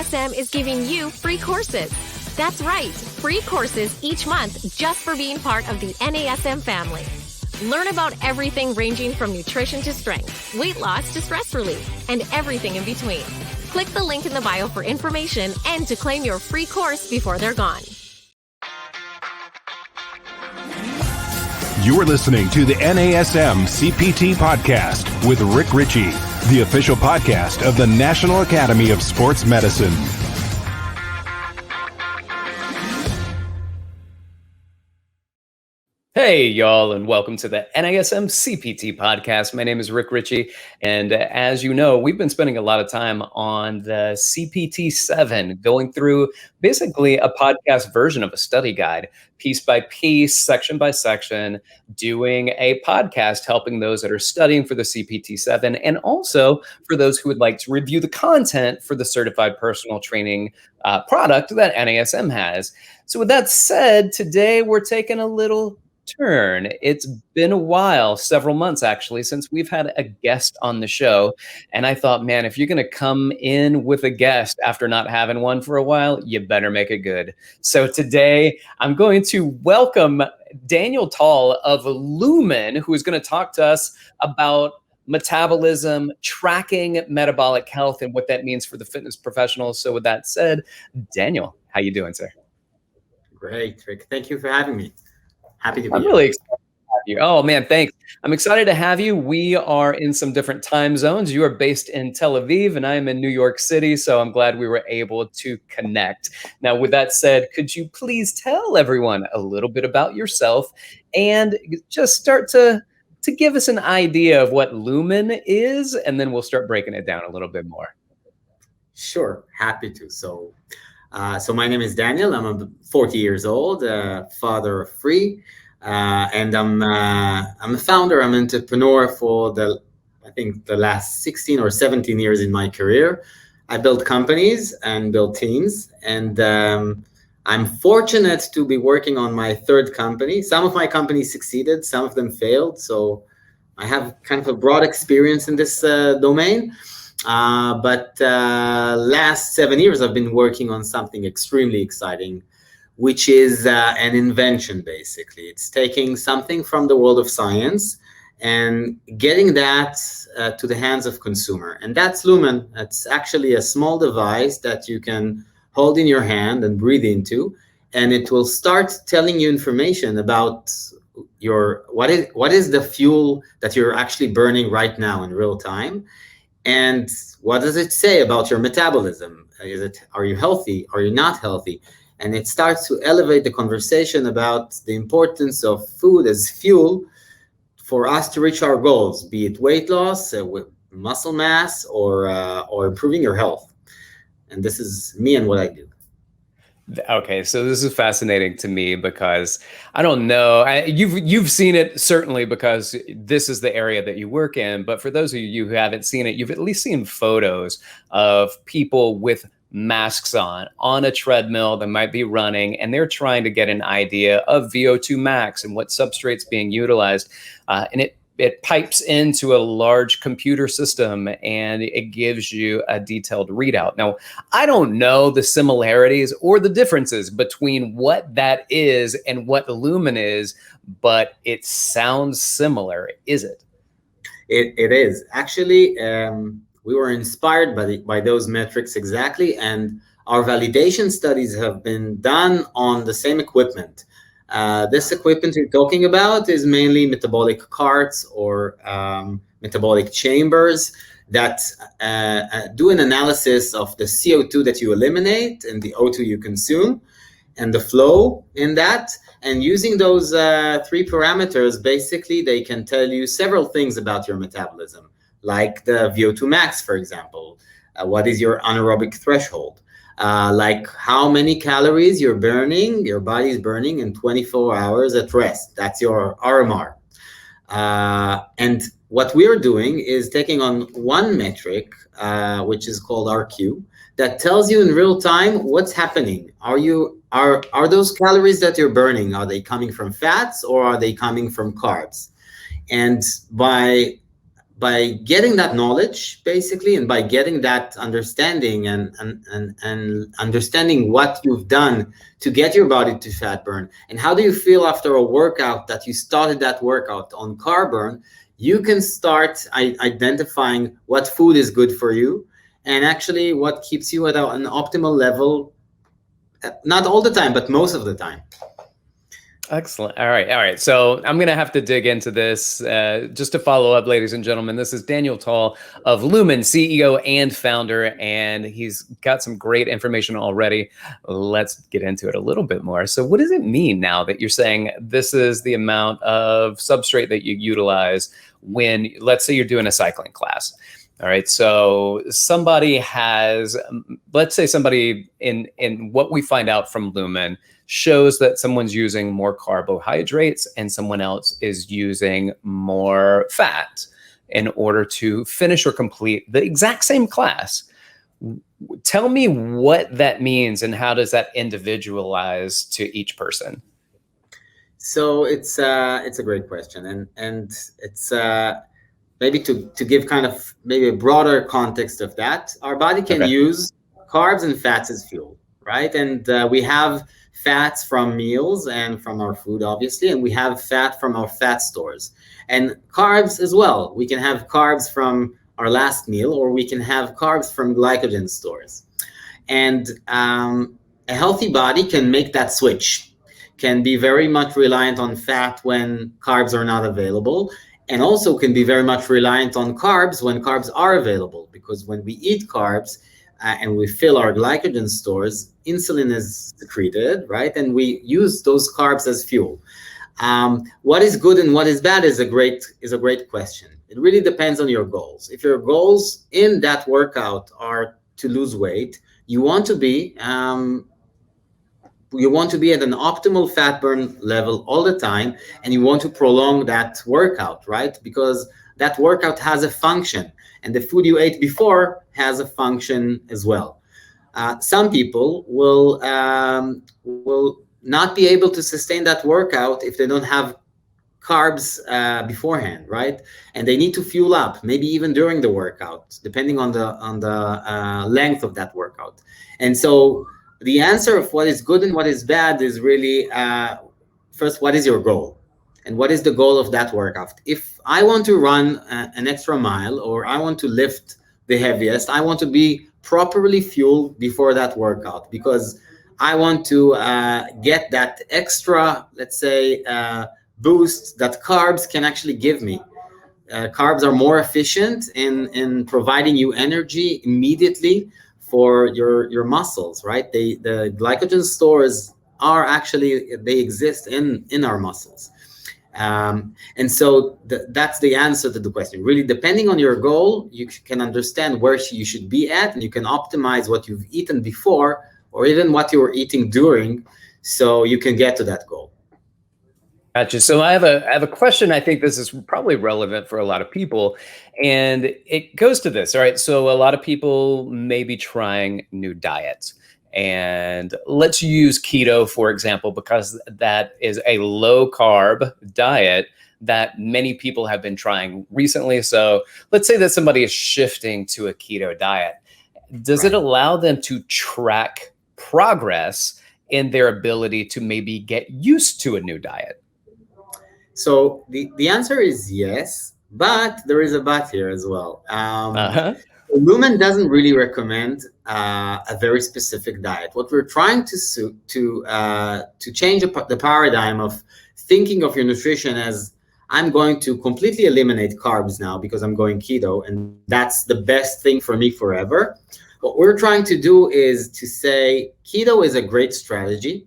NASM is giving you free courses. That's right, free courses each month just for being part of the NASM family. Learn about everything ranging from nutrition to strength, weight loss to stress relief, and everything in between. Click the link in the bio for information and to claim your free course before they're gone. You're listening to the NASM-CPT Podcast with Richey, the official podcast of the National Academy of Sports Medicine. Hey, y'all, and welcome to the NASM-CPT Podcast. My name is Richey, and as you know, we've been spending a lot of time on the CPT-7, going through basically a podcast version of a study guide, piece by piece, section by section, doing a podcast helping those that are studying for the CPT-7, and also for those who would like to review the content for the Certified Personal Training product that NASM has. So with that said, today we're taking a little turn. It's been a while, several months actually, since we've had a guest on the show. And I thought, man, if you're going to come in with a guest after not having one for a while, you better make it good. So today I'm going to welcome Daniel Tal of Lumen, who is going to talk to us about metabolism, tracking metabolic health, and what that means for the fitness professionals. So with that said, Daniel, how you doing, sir? Great, Rick. Thank you for having me. Happy to be I'm here. really excited to have you. Oh, man, thanks. I'm excited to have you. We are in some different time zones. You are based in Tel Aviv, and I am in New York City, so I'm glad we were able to connect. Now, with that said, could you please tell everyone a little bit about yourself and just start to give us an idea of what Lumen is, and then we'll start breaking it down a little bit more. Sure, happy to. So my name is Daniel. I'm 40 years old, father of three, and I'm a founder. I'm an entrepreneur for the last 16 or 17 years in my career. I built companies and built teams, and I'm fortunate to be working on my third company. Some of my companies succeeded, some of them failed. So I have kind of a broad experience in this domain. But last 7 years, I've been working on something extremely exciting, which is an invention, basically. It's taking something from the world of science and getting that to the hands of consumer. And that's Lumen. It's actually a small device that you can hold in your hand and breathe into, and it will start telling you information about what is the fuel that you're actually burning right now in real time. And what does it say about your metabolism? Are you healthy? Are you not healthy? And it starts to elevate the conversation about the importance of food as fuel for us to reach our goals, be it weight loss, with muscle mass, or improving your health. And this is me and what I do. Okay, so this is fascinating to me because I don't know. You've seen it certainly because this is the area that you work in. But for those of you who haven't seen it, you've at least seen photos of people with masks on a treadmill that might be running, and they're trying to get an idea of VO2 max and what substrate's being utilized, and it pipes into a large computer system and it gives you a detailed readout. Now, I don't know the similarities or the differences between what that is and what Lumen is, but it sounds similar, is it? It is. Actually, we were inspired by those metrics exactly, and our validation studies have been done on the same equipment. This equipment we're talking about is mainly metabolic carts or metabolic chambers that do an analysis of the CO2 that you eliminate and the O2 you consume and the flow in that. And using those three parameters, basically, they can tell you several things about your metabolism, like the VO2 max, for example. What is your anaerobic threshold? Like how many calories your body's burning in 24 hours at rest. That's your RMR. And what we're doing is taking on one metric, which is called RQ, that tells you in real time what's happening. Are those calories that you're burning, are they coming from fats or are they coming from carbs? And by by getting that knowledge, basically, and by getting that understanding and understanding what you've done to get your body to fat burn, and how do you feel after a workout that you started that workout on carb burn, you can start identifying what food is good for you and actually what keeps you at an optimal level, not all the time, but most of the time. Excellent. All right. So I'm going to have to dig into this. Just to follow up, ladies and gentlemen, this is Daniel Tal of Lumen, CEO and founder, and he's got some great information already. Let's get into it a little bit more. So what does it mean now that you're saying this is the amount of substrate that you utilize when, let's say you're doing a cycling class? All right. So somebody has, let's say somebody in what we find out from Lumen shows that someone's using more carbohydrates and someone else is using more fat in order to finish or complete the exact same class. Tell me what that means and how does that individualize to each person? So it's a great question, and it's maybe to give kind of maybe a broader context of that. Our body can use carbs and fats as fuel, right? And we have fats from meals and from our food, obviously, and we have fat from our fat stores and carbs as well. We can have carbs from our last meal, or we can have carbs from glycogen stores. And a healthy body can make that switch, can be very much reliant on fat when carbs are not available, and also can be very much reliant on carbs when carbs are available, because when we eat carbs, and we fill our glycogen stores, insulin is secreted, right? And we use those carbs as fuel. What is good and what is bad is a great question. It really depends on your goals. If your goals in that workout are to lose weight, you want to be at an optimal fat burn level all the time, and you want to prolong that workout, right? Because that workout has a function, and the food you ate before has a function as well. Some people will not be able to sustain that workout if they don't have carbs beforehand, right? And they need to fuel up, maybe even during the workout, depending on the length of that workout. And so the answer of what is good and what is bad is really, first, what is your goal? And what is the goal of that workout? If I want to run an extra mile, or I want to lift the heaviest, I want to be properly fueled before that workout, because I want to get that extra, let's say, boost that carbs can actually give me. Carbs are more efficient in providing you energy immediately for your muscles, right? The glycogen stores are actually, they exist in our muscles. And so that's the answer to the question. Really, depending on your goal, you can understand where you should be at, and you can optimize what you've eaten before, or even what you were eating during, so you can get to that goal. Gotcha. So I have a question. I think this is probably relevant for a lot of people, and it goes to this. All right. So a lot of people may be trying new diets. And let's use keto, for example, because that is a low carb diet that many people have been trying recently. So let's say that somebody is shifting to a keto diet. Does it allow them to track progress in their ability to maybe get used to a new diet? So the answer is yes, but there is a but here as well. Lumen doesn't really recommend a very specific diet. What we're trying to change the paradigm of thinking of your nutrition as, I'm going to completely eliminate carbs now because I'm going keto, and that's the best thing for me forever. What we're trying to do is to say keto is a great strategy.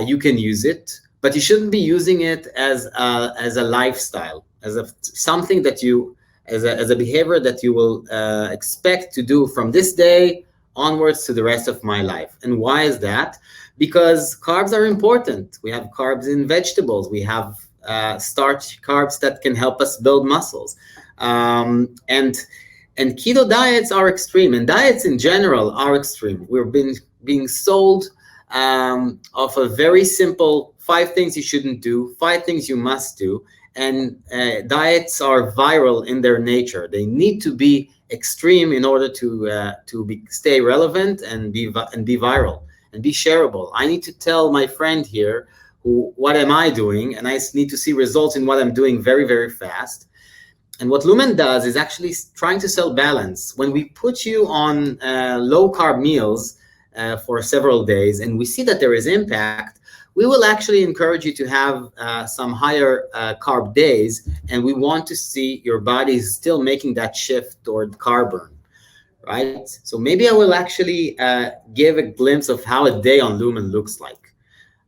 You can use it, but you shouldn't be using it as a lifestyle, as something that you, as a behavior that you will expect to do from this day onwards to the rest of my life. And why is that? Because carbs are important. We have carbs in vegetables. We have starch carbs that can help us build muscles. And keto diets are extreme, and diets in general are extreme. We're being sold of a very simple 5 things you shouldn't do, 5 things you must do. And diets are viral in their nature. They need to be extreme in order to stay relevant and be viral and be shareable. I need to tell my friend here, what am I doing? And I need to see results in what I'm doing very, very fast. And what Lumen does is actually trying to sell balance. When we put you on low carb meals for several days, and we see that there is impact, we will actually encourage you to have some higher carb days, and we want to see your body is still making that shift toward carb burn, right? So maybe I will actually give a glimpse of how a day on Lumen looks like.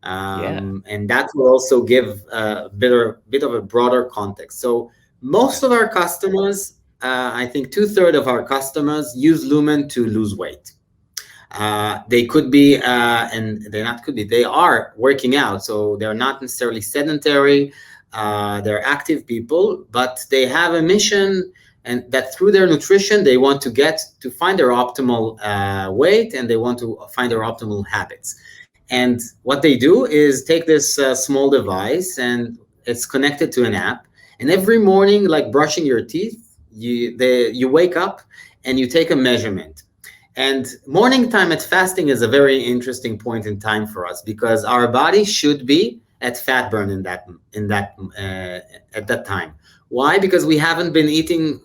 And that will also give a bit of a broader context. So most of our customers, I think 2/3 of our customers use Lumen to lose weight. They could be, and they are working out. So they're not necessarily sedentary. They're active people, but they have a mission, and that through their nutrition, they want to find their optimal weight, and they want to find their optimal habits. And what they do is take this small device, and it's connected to an app. And every morning, like brushing your teeth, you wake up and you take a measurement. And morning time at fasting is a very interesting point in time for us, because our body should be at fat burn at that time. Why? Because we haven't been eating,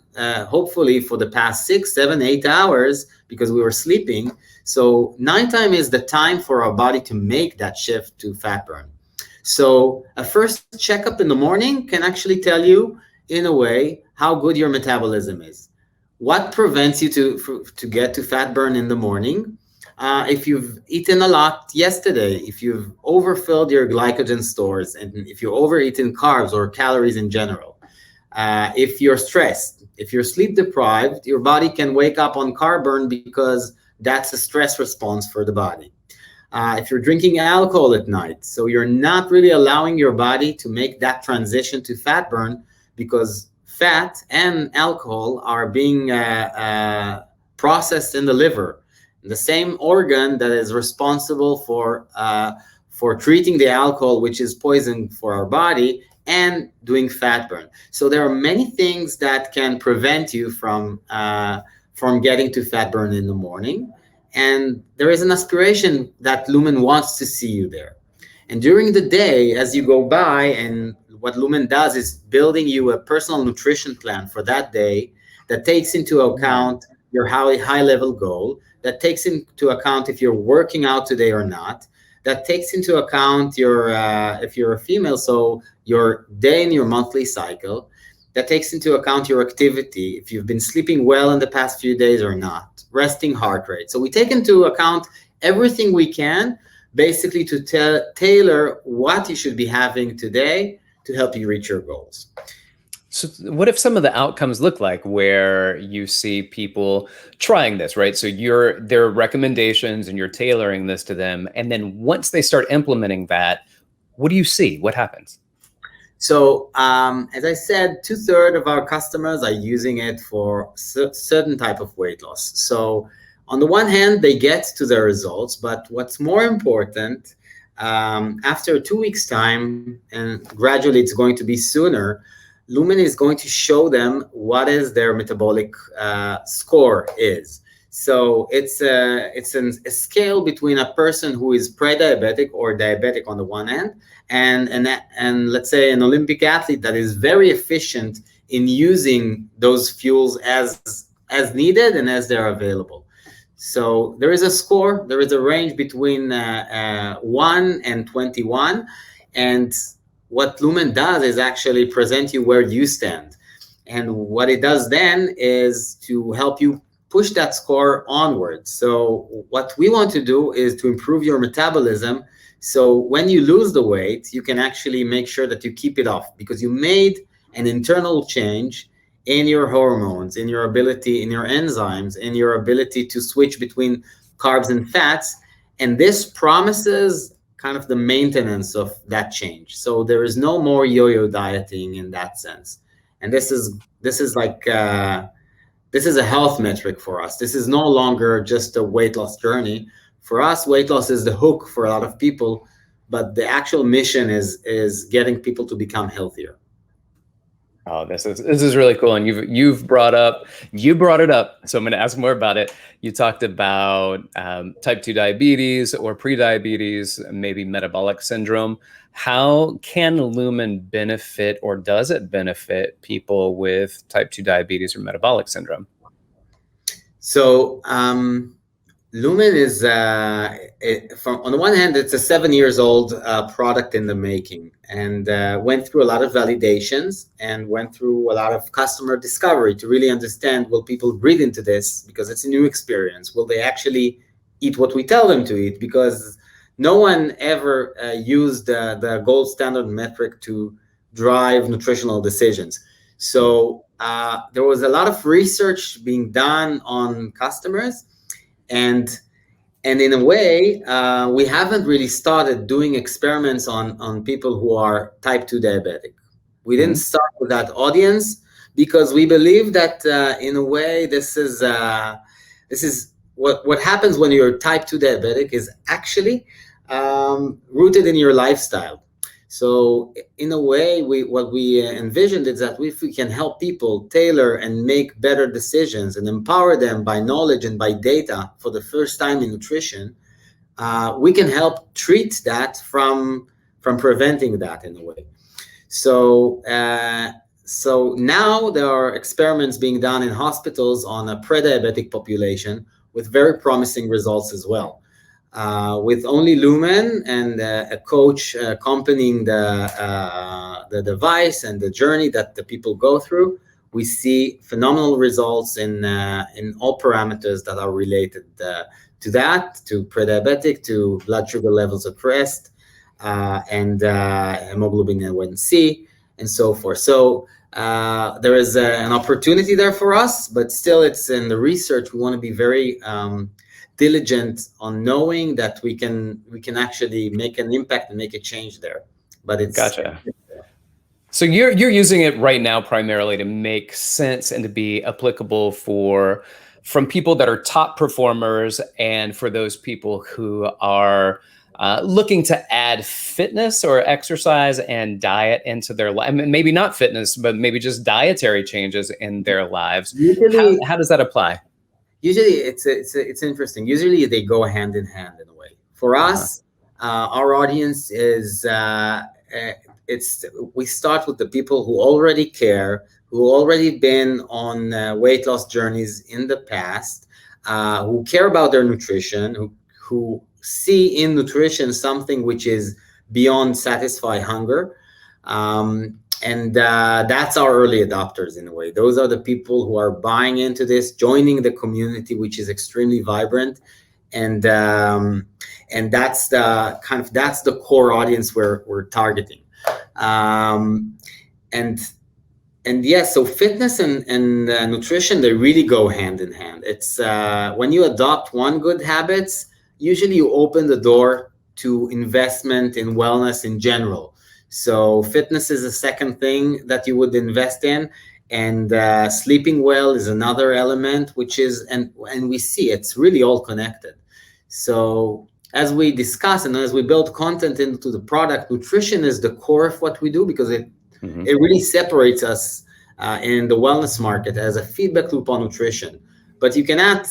hopefully, for the past 6, 7, 8 hours, because we were sleeping. So nighttime is the time for our body to make that shift to fat burn. So a first checkup in the morning can actually tell you, in a way, how good your metabolism is. What prevents you to get to fat burn in the morning? If you've eaten a lot yesterday, if you've overfilled your glycogen stores, and if you've overeaten carbs or calories in general, if you're stressed, if you're sleep deprived, your body can wake up on carb burn because that's a stress response for the body. If you're drinking alcohol at night, so you're not really allowing your body to make that transition to fat burn, because fat and alcohol are being processed in the liver, the same organ that is responsible for treating the alcohol, which is poison for our body, and doing fat burn. So there are many things that can prevent you from getting to fat burn in the morning. And there is an aspiration that Lumen wants to see you there. And during the day, as you go by, and what Lumen does is building you a personal nutrition plan for that day that takes into account your high level goal, that takes into account if you're working out today or not, that takes into account your, if you're a female, so your day in your monthly cycle, that takes into account your activity, if you've been sleeping well in the past few days or not, resting heart rate. So we take into account everything we can, basically to tailor what you should be having today to help you reach your goals. So what if some of the outcomes look like where you see people trying this, right? So their recommendations and you're tailoring this to them. And then once they start implementing that, what do you see? What happens? So as I said, 2/3 of our customers are using it for certain type of weight loss. So on the one hand, they get to their results, but what's more important, after 2 weeks time, and gradually it's going to be sooner, Lumen is going to show them what is their metabolic score is. So it's a scale between a person who is pre-diabetic or diabetic on the one hand, and let's say an Olympic athlete that is very efficient in using those fuels as needed and as they're available. So there is a score, there is a range between 1 and 21, and what Lumen does is actually present you where you stand. And what it does then is to help you push that score onward. So what we want to do is to improve your metabolism. So when you lose the weight, you can actually make sure that you keep it off, because you made an internal change in your hormones, in your ability, in your enzymes, in your ability to switch between carbs and fats. And this promises kind of the maintenance of that change. So there is no more yo-yo dieting in that sense. And this is a health metric for us. This is no longer just a weight loss journey. For us, weight loss is the hook for a lot of people, but the actual mission is getting people to become healthier. Oh, this is really cool, and you brought it up. So I'm going to ask more about it. You talked about type 2 diabetes or pre-diabetes, maybe metabolic syndrome. How can Lumen benefit, or does it benefit people with type 2 diabetes or metabolic syndrome? So Lumen is, on the one hand, it's a 7 years old product in the making, and went through a lot of validations and went through a lot of customer discovery to really understand, will people breathe into this because it's a new experience? Will they actually eat what we tell them to eat? Because no one ever used the gold standard metric to drive nutritional decisions. So there was a lot of research being done on customers. And in a way, we haven't really started doing experiments on people who are type 2 diabetic. We didn't start with that audience because we believe that in a way, this is what happens when you're type 2 diabetic is actually rooted in your lifestyle. So in a way, what we envisioned is that if we can help people tailor and make better decisions and empower them by knowledge and by data for the first time in nutrition, we can help treat that from preventing that in a way. So now there are experiments being done in hospitals on a pre-diabetic population with very promising results as well. With only Lumen and a coach accompanying the device and the journey that the people go through, we see phenomenal results in all parameters that are related to that, to pre-diabetic, to blood sugar levels at rest, and hemoglobin A1C, and so forth. So there is an opportunity there for us, but still it's in the research. We want to be very diligent on knowing that we can actually make an impact and make a change there. But it's gotcha. So you're using it right now primarily to make sense and to be applicable from people that are top performers and for those people who are looking to add fitness or exercise and diet into their life. I mean, maybe not fitness, but maybe just dietary changes in their lives. How does that apply? Usually it's interesting. Usually they go hand in hand in a way. For us, our audience is we start with the people who already care, who already been on weight loss journeys in the past, who care about their nutrition, who see in nutrition something which is beyond satisfy hunger. And that's our early adopters in a way. Those are the people who are buying into this, joining the community, which is extremely vibrant, and that's the core audience we're targeting. And yes, so fitness and nutrition, they really go hand in hand. It's when you adopt one good habits, usually you open the door to investment in wellness in general. So fitness is a second thing that you would invest in, and sleeping well is another element, which is, and we see it's really all connected. So as we discuss and as we build content into the product, nutrition is the core of what we do because it really separates us in the wellness market as a feedback loop on nutrition. But you cannot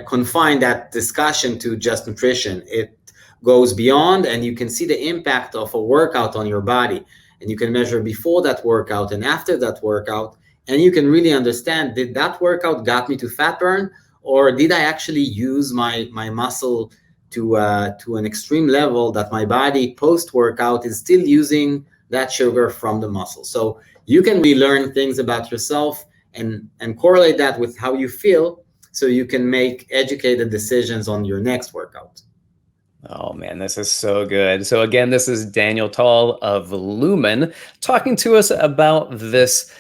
confine that discussion to just nutrition. It goes beyond, and you can see the impact of a workout on your body, and you can measure before that workout and after that workout, and you can really understand, did that workout got me to fat burn, or did I actually use my muscle to an extreme level that my body post workout is still using that sugar from the muscle. So you can really learn things about yourself and correlate that with how you feel, so you can make educated decisions on your next workout. Oh man, this is so good. So again, this is Daniel Tal of Lumen talking to us about this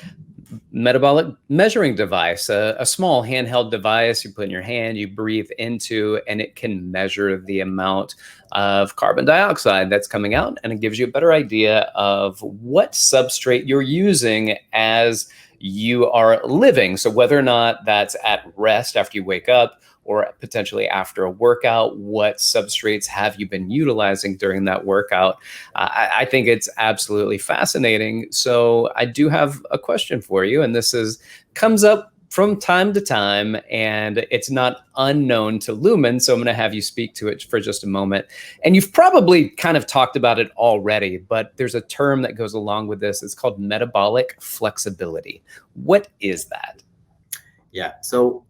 metabolic measuring device, a small handheld device you put in your hand, you breathe into, and it can measure the amount of carbon dioxide that's coming out, and it gives you a better idea of what substrate you're using as you are living. So whether or not that's at rest after you wake up, or potentially after a workout? What substrates have you been utilizing during that workout? I think it's absolutely fascinating. So I do have a question for you, and this comes up from time to time, and it's not unknown to Lumen. So I'm going to have you speak to it for just a moment. And you've probably kind of talked about it already, but there's a term that goes along with this. It's called metabolic flexibility. What is that? Yeah. So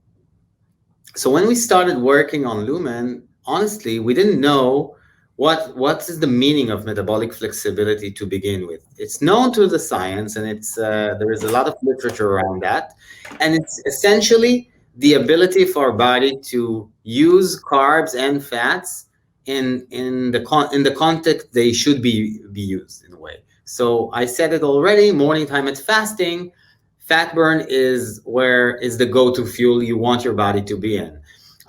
when we started working on Lumen, honestly, we didn't know what is the meaning of metabolic flexibility to begin with. It's known to the science, and there is a lot of literature around that, and it's essentially the ability for our body to use carbs and fats in the context they should be used in a way. So I said it already. Morning time at fasting, fat burn is the go-to fuel you want your body to be in.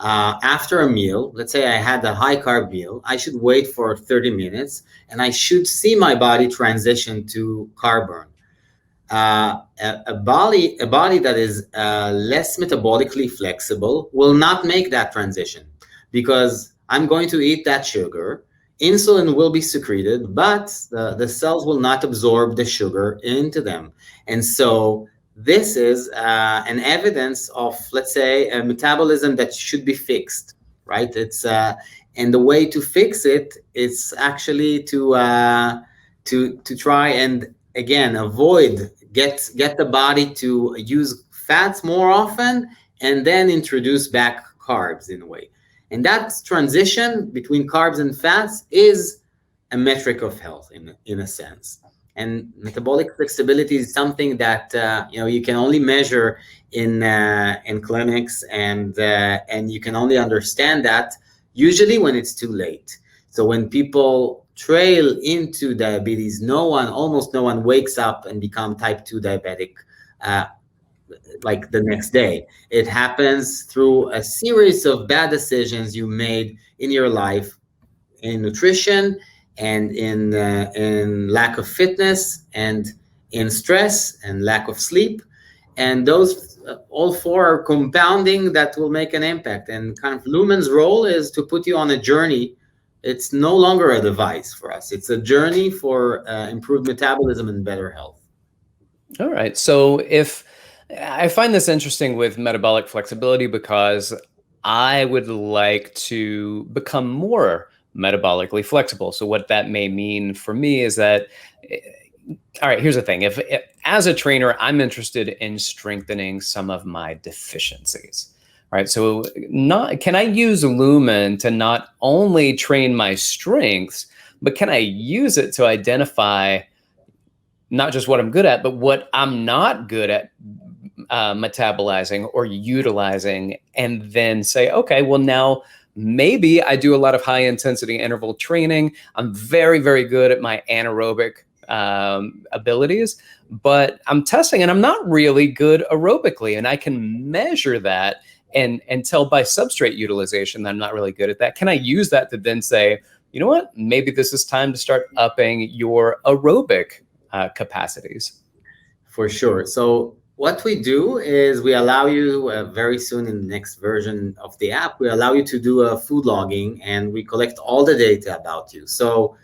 After a meal, let's say I had a high carb meal, I should wait for 30 minutes and I should see my body transition to carb burn. A body that is less metabolically flexible will not make that transition, because I'm going to eat that sugar. Insulin will be secreted, but the cells will not absorb the sugar into them. And so this is an evidence of, let's say, a metabolism that should be fixed, right? And the way to fix it is actually to try and again get the body to use fats more often, and then introduce back carbs in a way. And that transition between carbs and fats is a metric of health in a sense. And metabolic flexibility is something that you can only measure in clinics, and you can only understand that usually when it's too late. So when people trail into diabetes, almost no one wakes up and become type 2 diabetic like the next day. It happens through a series of bad decisions you made in your life, in nutrition, and in lack of fitness, and in stress and lack of sleep. And those all four are compounding that will make an impact. And kind of Lumen's role is to put you on a journey. It's no longer a device for us. It's a journey for improved metabolism and better health. All right. So if I find this interesting with metabolic flexibility, because I would like to become more metabolically flexible. So what that may mean for me is that, all right, here's the thing. If as a trainer, I'm interested in strengthening some of my deficiencies. All right. So can I use Lumen to not only train my strengths, but can I use it to identify not just what I'm good at, but what I'm not good at metabolizing or utilizing, and then say, okay, well, now maybe I do a lot of high intensity interval training. I'm very, very good at my anaerobic abilities, but I'm testing and I'm not really good aerobically. And I can measure that and tell by substrate utilization that I'm not really good at that. Can I use that to then say, you know what, maybe this is time to start upping your aerobic capacities? For sure. So what we do is we allow you very soon in the next version of the app, we allow you to do a food logging, and we collect all the data about you. So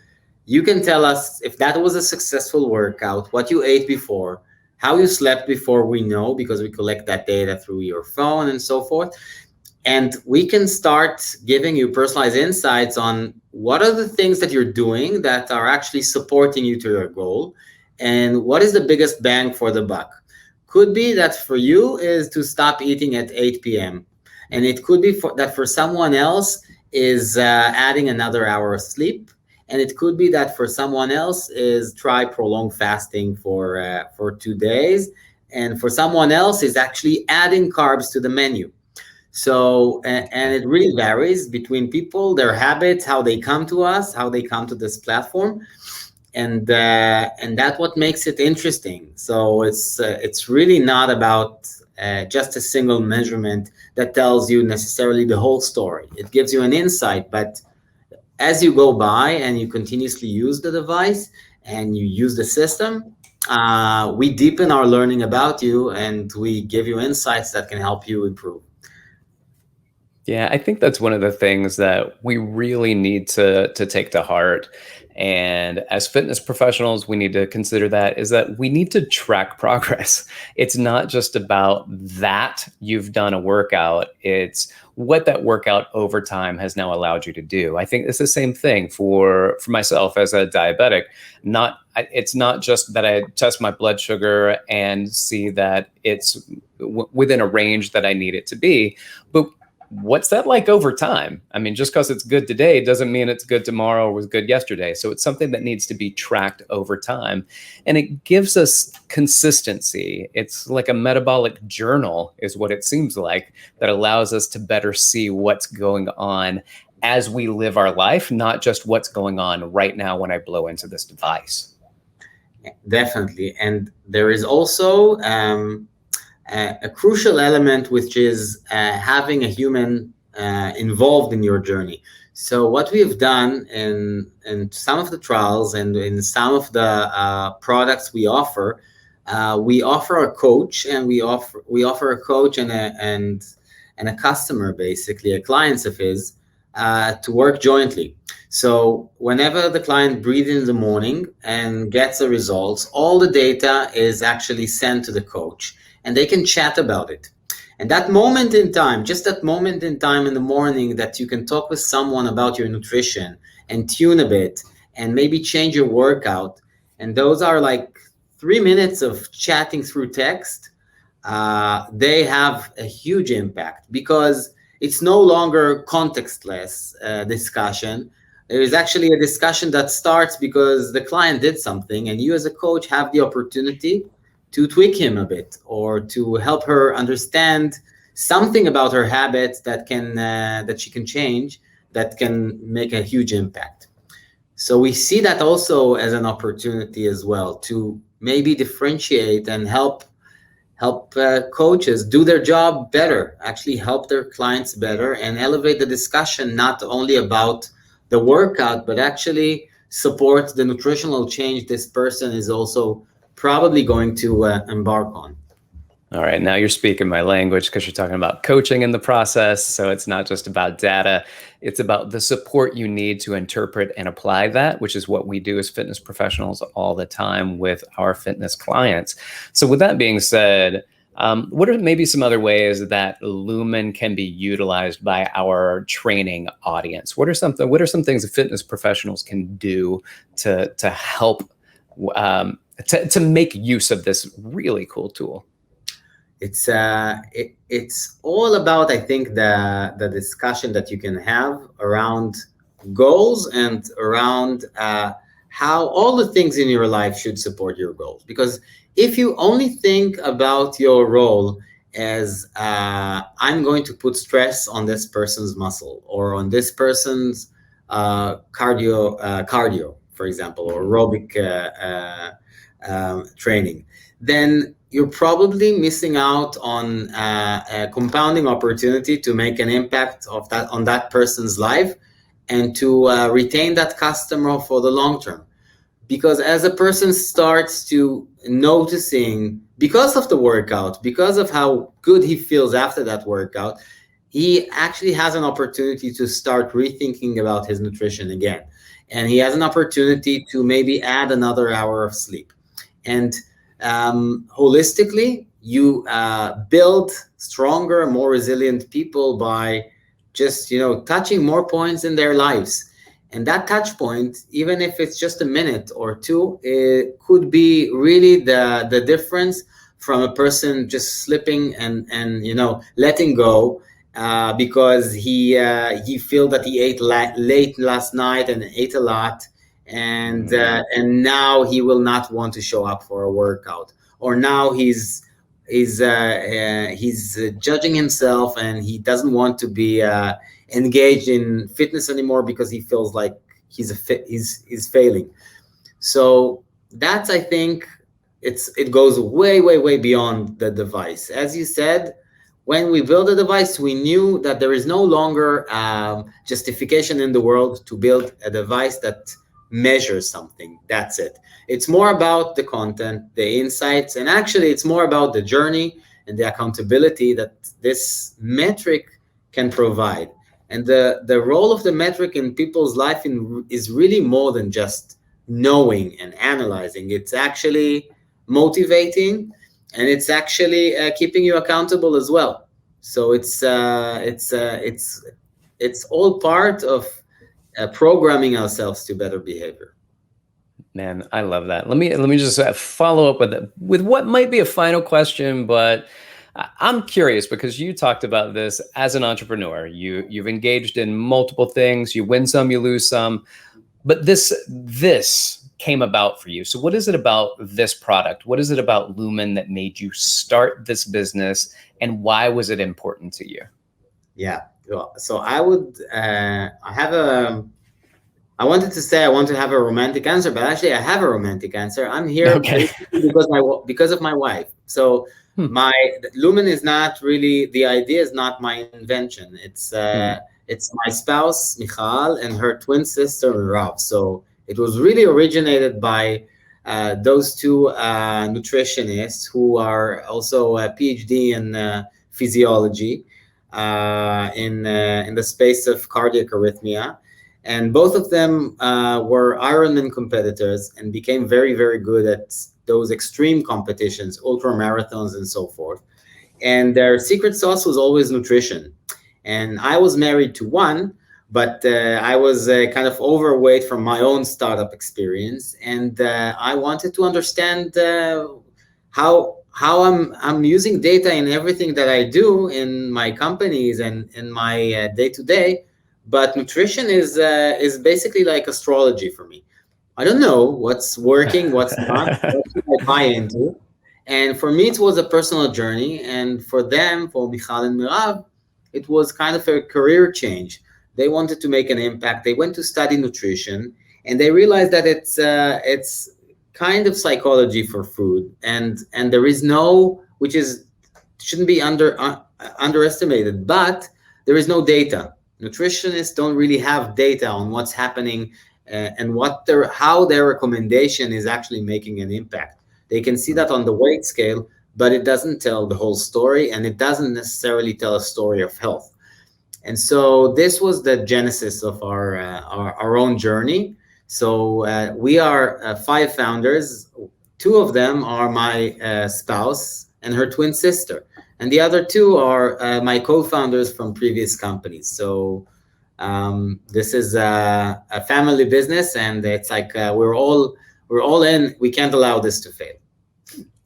you can tell us if that was a successful workout, what you ate before, how you slept before, we know, because we collect that data through your phone and so forth. And we can start giving you personalized insights on what are the things that you're doing that are actually supporting you to your goal, and what is the biggest bang for the buck. Could be that for you is to stop eating at 8 p.m. And it could be that for someone else is adding another hour of sleep. And it could be that for someone else is try prolonged fasting for 2 days. And for someone else is actually adding carbs to the menu. So, and it really varies between people, their habits, how they come to us, how they come to this platform. And that's what makes it interesting. So it's really not about just a single measurement that tells you necessarily the whole story. It gives you an insight, but as you go by and you continuously use the device and you use the system, we deepen our learning about you, and we give you insights that can help you improve. Yeah, I think that's one of the things that we really need to take to heart. And as fitness professionals, we need to consider that is that we need to track progress. It's not just about that you've done a workout, it's what that workout over time has now allowed you to do. I think it's the same thing for myself as a diabetic. It's not just that I test my blood sugar and see that it's within a range that I need it to be, but what's that like over time? I mean, just because it's good today doesn't mean it's good tomorrow or was good yesterday. So it's something that needs to be tracked over time. And it gives us consistency. It's like a metabolic journal is what it seems like, that allows us to better see what's going on as we live our life, not just what's going on right now when I blow into this device. Definitely. And there is also a crucial element, which is having a human involved in your journey. So what we've done in some of the trials and in some of the products we offer a coach, and we offer a coach and a customer, basically a client of his, to work jointly. So whenever the client breathes in the morning and gets the results, all the data is actually sent to the coach, and they can chat about it. And that moment in time, just that moment in time in the morning that you can talk with someone about your nutrition and tune a bit and maybe change your workout, and those are like 3 minutes of chatting through text, they have a huge impact, because it's no longer contextless discussion. There is actually a discussion that starts because the client did something, and you as a coach have the opportunity to tweak him a bit, or to help her understand something about her habits that she can change, that can make a huge impact. So we see that also as an opportunity as well, to maybe differentiate and help coaches do their job better, actually help their clients better, and elevate the discussion not only about the workout, but actually support the nutritional change this person is also probably going to embark on. All right, now you're speaking my language, because you're talking about coaching in the process. So it's not just about data, it's about the support you need to interpret and apply that, which is what we do as fitness professionals all the time with our fitness clients. So with that being said, what are maybe some other ways that Lumen can be utilized by our training audience? What are some things that fitness professionals can do to help to make use of this really cool tool? It's all about, I think, the discussion that you can have around goals and around how all the things in your life should support your goals. Because if you only think about your role as I'm going to put stress on this person's muscle, or on this person's cardio, for example, or aerobic training, then you're probably missing out on a compounding opportunity to make an impact on that person's life, and to retain that customer for the long term. Because as a person starts to noticing, because of the workout, because of how good he feels after that workout, he actually has an opportunity to start rethinking about his nutrition again. And he has an opportunity to maybe add another hour of sleep. And holistically, you build stronger, more resilient people by just, touching more points in their lives. And that touch point, even if it's just a minute or two, it could be really the difference from a person just slipping and letting go because he feel that he ate late last night and ate a lot. And now he will not want to show up for a workout, or now he's judging himself, and he doesn't want to be engaged in fitness anymore because he feels like he's failing. So that's, I think, it goes way beyond the device. As you said, when we built the device, we knew that there is no longer justification in the world to build a device that measures something. That's it. It's more about the content, the insights, and actually it's more about the journey and the accountability that this metric can provide. And the role of the metric in people's life is really more than just knowing and analyzing. It's actually motivating, and it's actually keeping you accountable as well. So it's all part of programming ourselves to better behavior. Man, I love that. Let me just follow up with what might be a final question, but I'm curious because you talked about this as an entrepreneur. You've engaged in multiple things. You win some, you lose some, but this came about for you. So what is it about this product? What is it about Lumen that made you start this business, and why was it important to you? Yeah. So I wanted to say I want to have a romantic answer, but actually I have a romantic answer. I'm here because of my wife. So my Lumen is not really, the idea is not my invention. It's my spouse Michal and her twin sister Mirav. So it was really originated by those two nutritionists who are also a PhD in physiology in the space of cardiac arrhythmia. And both of them were Ironman competitors and became very, very good at those extreme competitions, ultra marathons and so forth. And their secret sauce was always nutrition. And I was married to one, but I was kind of overweight from my own startup experience. And I wanted to understand how I'm using data in everything that I do in my companies and in my day-to-day. But nutrition is basically like astrology for me. I don't know what's working, what's not, what should I buy into. And for me, it was a personal journey. And for them, for Michal and Mirav, it was kind of a career change. They wanted to make an impact. They went to study nutrition, and they realized that it's kind of psychology for food. And there is no, shouldn't be underestimated, but there is no data. Nutritionists don't really have data on what's happening and how their recommendation is actually making an impact. They can see that on the weight scale, but it doesn't tell the whole story, and it doesn't necessarily tell a story of health. And so this was the genesis of our own journey. So we are 5 founders. 2 of them are my spouse and her twin sister. And the other 2 are my co-founders from previous companies. So this is a family business, and it's like we're all in. We can't allow this to fail.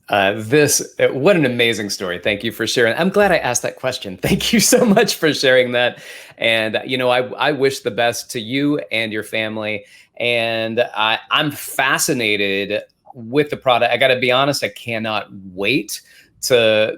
What an amazing story. Thank you for sharing. I'm glad I asked that question. Thank you so much for sharing that. And, I wish the best to you and your family. And I'm fascinated with the product. I got to be honest, I cannot wait to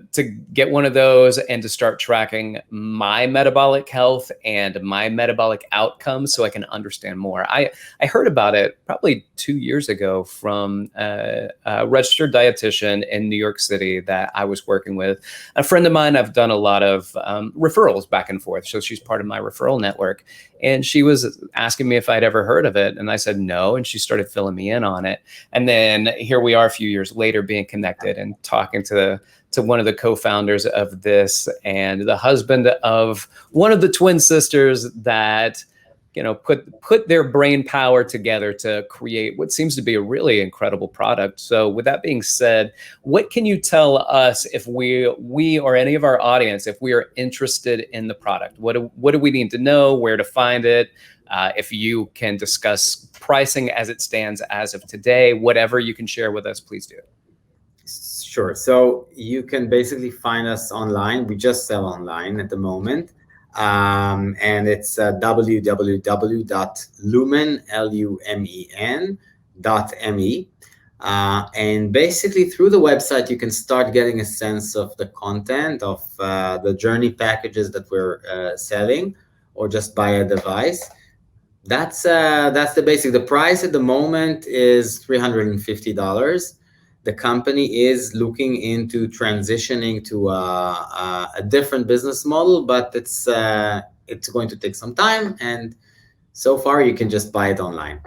get one of those and to start tracking my metabolic health and my metabolic outcomes so I can understand more. I heard about it probably 2 years ago from a registered dietitian in New York City that I was working with. A friend of mine, I've done a lot of referrals back and forth. So she's part of my referral network. And she was asking me if I'd ever heard of it. And I said no. And she started filling me in on it. And then here we are a few years later being connected and talking to one of the co-founders of this and the husband of one of the twin sisters that, put their brain power together to create what seems to be a really incredible product. So with that being said, what can you tell us if we or any of our audience, if we are interested in the product? What do we need to know, where to find it? If you can discuss pricing as it stands as of today, whatever you can share with us, please do. Sure. So you can basically find us online. We just sell online at the moment. And it's www.lumen.me. And basically through the website, you can start getting a sense of the content of the journey packages that we're selling, or just buy a device. That's the basic. The price at the moment is $350. The company is looking into transitioning to a different business model, but it's going to take some time. And so far, you can just buy it online.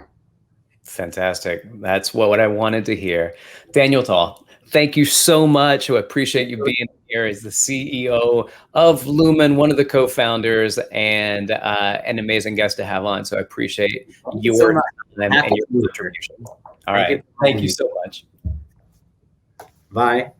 Fantastic. That's what I wanted to hear. Daniel Tal, Thank you so much. I appreciate you being here as the CEO of Lumen, one of the co-founders, and an amazing guest to have on. So I appreciate your time and your contribution. All right. Thank you so much. Bye.